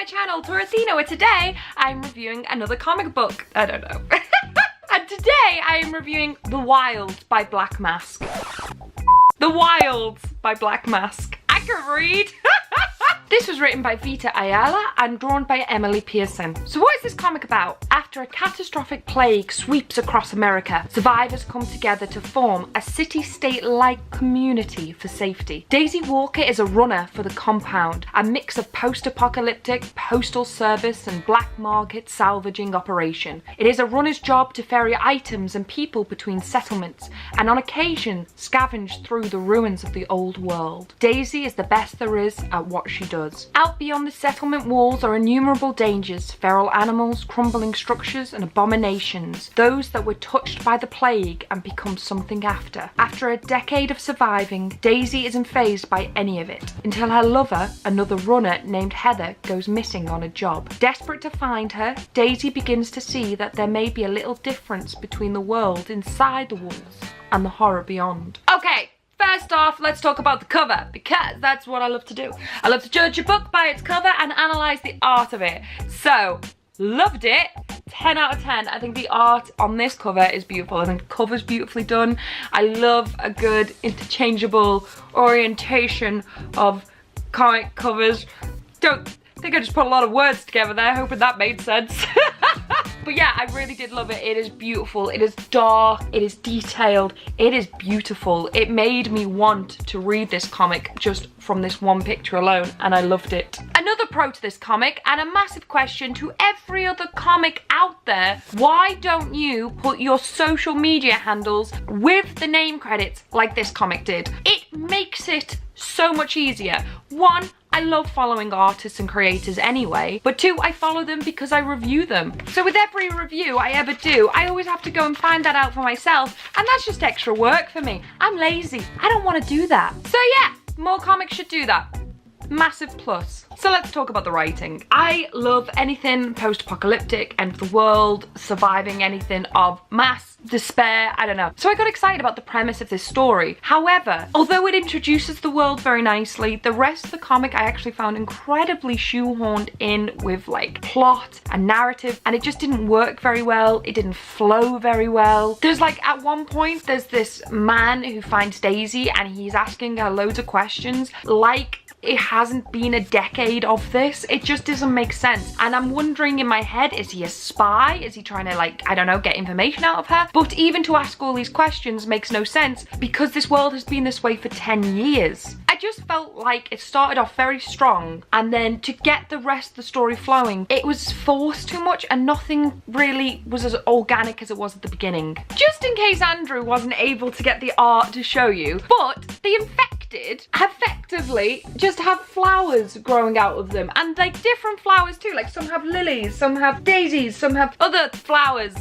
my channel, TorAthena, where today I'm reviewing another comic book. I don't know. And today I am reviewing The WIlds by Black Mask. The WIlds by Black Mask. I can read. This was written by Vita Ayala and drawn by Emily Pearson. So what is this comic about? After a catastrophic plague sweeps across America, survivors come together to form a city-state-like community for safety. Daisy Walker is a runner for the compound, a mix of post-apocalyptic, postal service and black market salvaging operation. It is a runner's job to ferry items and people between settlements, and on occasion scavenge through the ruins of the old world. Daisy is the best there is at what she does. Out beyond the settlement walls are innumerable dangers, feral animals, crumbling structures and abominations, those that were touched by the plague and become something after. After a decade of surviving, Daisy isn't fazed by any of it, until her lover, another runner named Heather, goes missing on a job. Desperate to find her, Daisy begins to see that there may be a little difference between the world inside the walls and the horror beyond. Okay. First off, let's talk about the cover, because that's what I love to do. I love to judge a book by its cover and analyse the art of it. So, loved it. 10 out of 10. I think the art on this cover is beautiful. I think the cover's beautifully done. I love a good interchangeable orientation of comic covers. Don't think I just put a lot of words together there, hoping that made sense. But yeah, I really did love it. It is beautiful, it is dark, it is detailed, it is beautiful. It made me want to read this comic just from this one picture alone, and I loved it. Another pro to this comic, and a massive question to every other comic out there: why don't you put your social media handles with the name credits like this comic did? It makes it so much easier. One, I love following artists and creators anyway, but two, I follow them because I review them. So with every review I ever do, I always have to go and find that out for myself, and that's just extra work for me. I'm lazy. I don't want to do that. So yeah, more comics should do that. Massive plus. So let's talk about the writing. I love anything post-apocalyptic, end of the world, surviving anything of mass despair, I don't know. So I got excited about the premise of this story. However, although it introduces the world very nicely, the rest of the comic I actually found incredibly shoehorned in with like plot and narrative, and it just didn't work very well. It didn't flow very well. There's like, at one point, there's this man who finds Daisy and he's asking her loads of questions like it hasn't been a decade of this. It just doesn't make sense. And I'm wondering in my head, is he a spy? Is he trying to, like, I don't know, get information out of her? But even to ask all these questions makes no sense because this world has been this way for 10 years. I just felt like it started off very strong, and then to get the rest of the story flowing, it was forced too much and nothing really was as organic as it was at the beginning. Just in case Andrew wasn't able to get the art to show you, but the infected effectively just have flowers growing out of them, and like different flowers too. Like some have lilies, some have daisies, some have other flowers.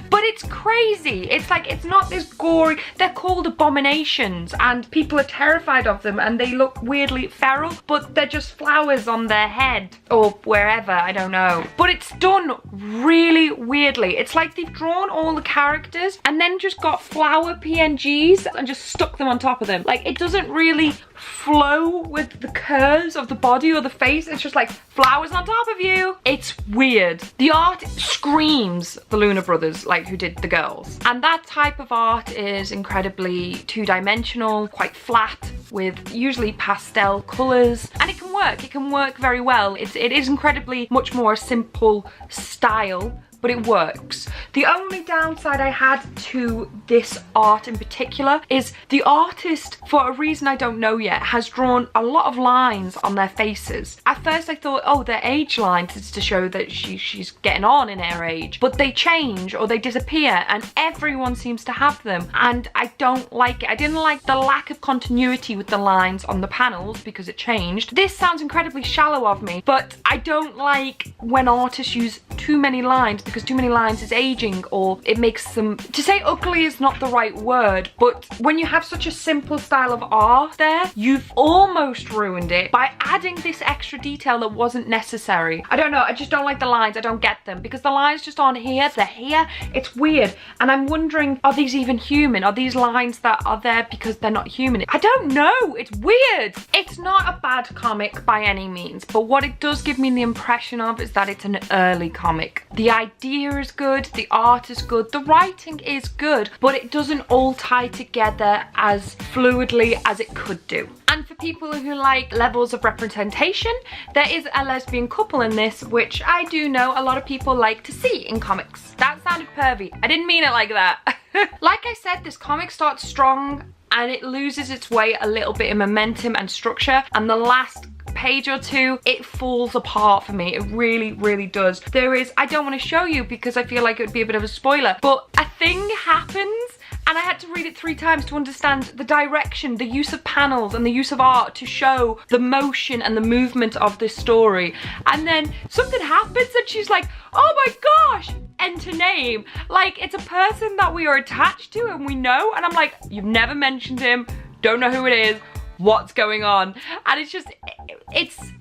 But it's crazy. It's like, it's not this gory. They're called abominations and people are terrified of them and they look weirdly feral, but they're just flowers on their head or wherever, I don't know. But it's done really weirdly. It's like they've drawn all the characters and then just got flower PNGs and just stuck them on top of them. Like, it doesn't really flow with the curves of the body or the face. It's just like flowers on top of you. It's weird. The art screams the Luna Brothers, like who did the girls. And that type of art is incredibly two-dimensional, quite flat, with usually pastel colours. And it can work very well. It is incredibly much more a simple style, but it works. The only downside I had to this art in particular is the artist, for a reason I don't know yet, has drawn a lot of lines on their faces. At first I thought, oh, they're age lines, it's to show that she's getting on in her age, but they change or they disappear and everyone seems to have them, and I don't like it. I didn't like the lack of continuity with the lines on the panels because it changed. This sounds incredibly shallow of me, but I don't like when artists use too many lines because too many lines is aging, or it makes them, to say ugly is not the right word, but when you have such a simple style of art there, you've almost ruined it by adding this extra detail that wasn't necessary. I don't know, I just don't like the lines, I don't get them, because the lines just aren't here, they're here, it's weird, and I'm wondering, are these even human? Are these lines that are there because they're not human? I don't know, it's weird. It's not a bad comic by any means, but what it does give me the impression of is that it's an early comic. The idea is good, the art is good, the writing is good, but it doesn't all tie together as fluidly as it could do. And for people who like levels of representation, there is a lesbian couple in this, which I do know a lot of people like to see in comics. That sounded pervy. I didn't mean it like that. Like I said, this comic starts strong and it loses its way a little bit in momentum and structure, and the last page or two, it falls apart for me. It really, really does. There is, I don't want to show you because I feel like it would be a bit of a spoiler, but a thing happens and I had to read it 3 times to understand the direction, the use of panels and the use of art to show the motion and the movement of this story. And then something happens and she's like, oh my gosh, enter name. Like, it's a person that we are attached to and we know, and I'm like, you've never mentioned him, don't know who it is, what's going on? And it's just,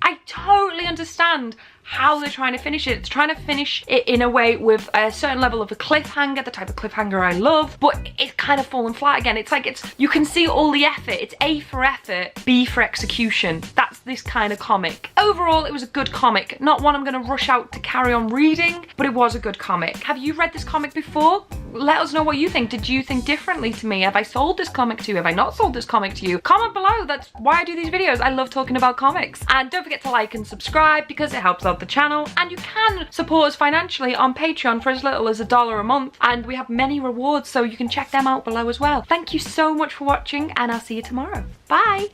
I totally understand how they're trying to finish it. It's trying to finish it in a way with a certain level of a cliffhanger, the type of cliffhanger I love, but it's kind of fallen flat again. It's like, you can see all the effort. It's A for effort, B for execution. That's this kind of comic. Overall, it was a good comic. Not one I'm gonna rush out to carry on reading, but it was a good comic. Have you read this comic before? Let us know what you think. Did you think differently to me? Have I sold this comic to you? Have I not sold this comic to you? Comment below. That's why I do these videos. I love talking about comics. And don't forget to like and subscribe because it helps out the channel. And you can support us financially on Patreon for as little as $1 a month. And we have many rewards, so you can check them out below as well. Thank you so much for watching, and I'll see you tomorrow. Bye.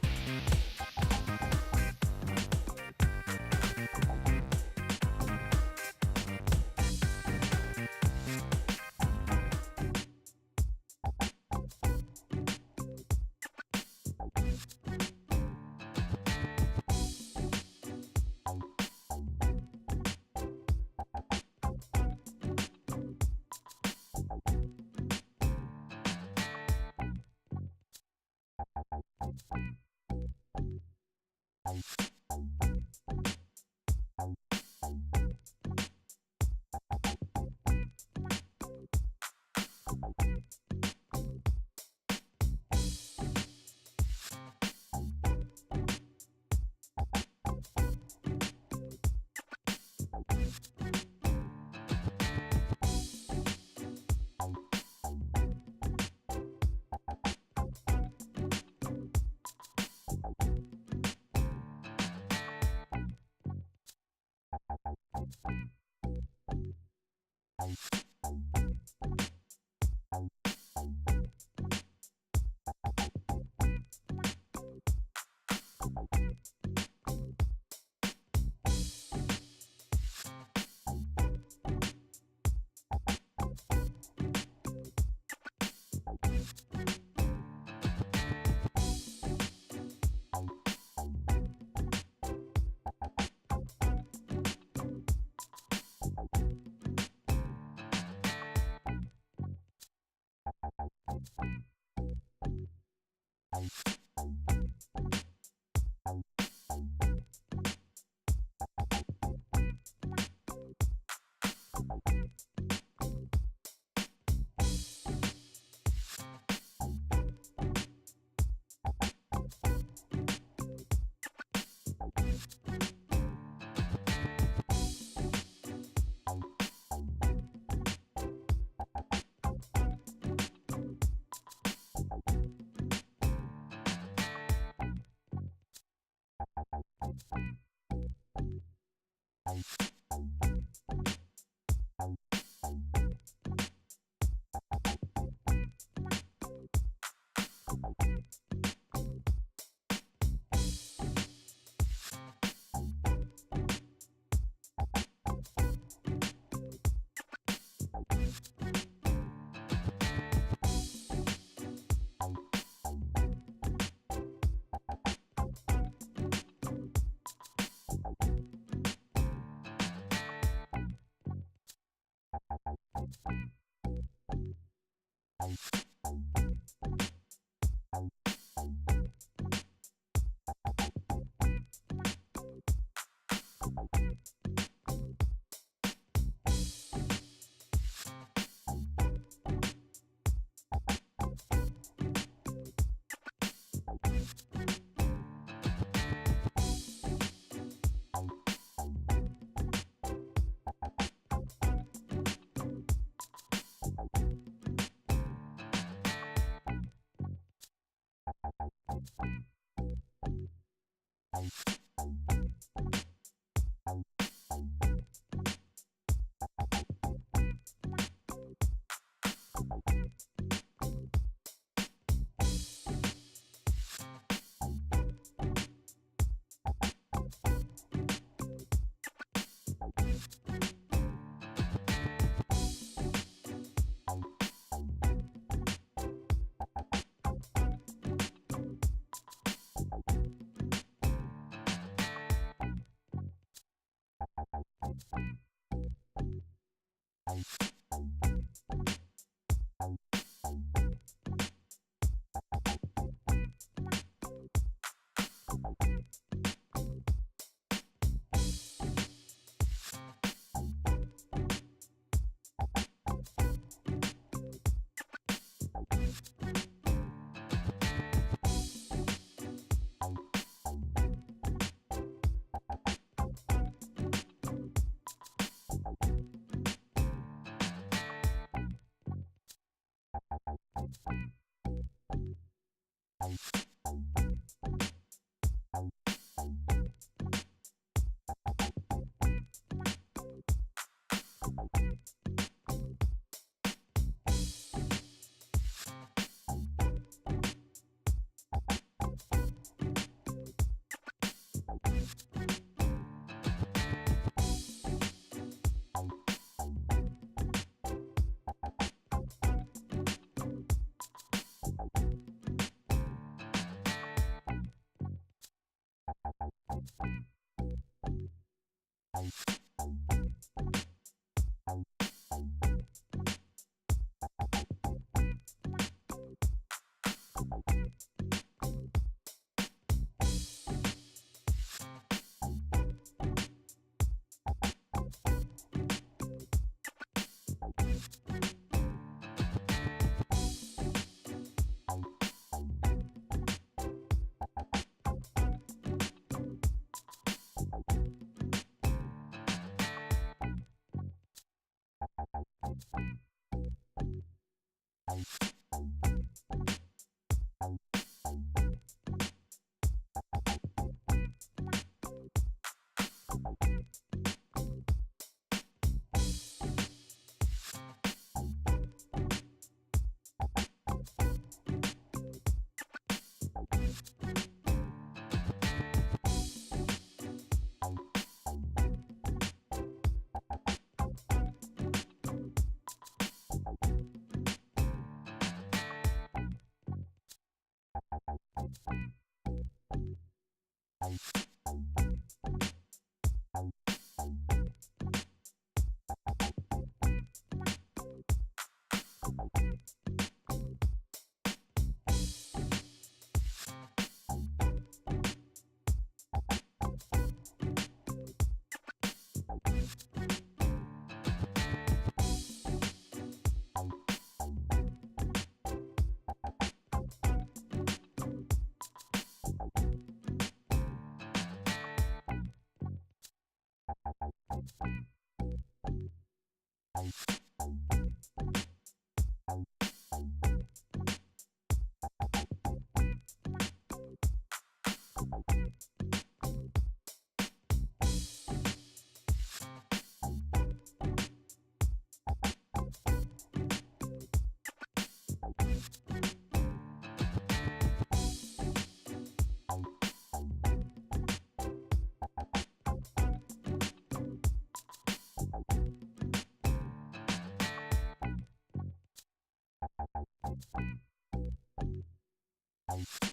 Bye.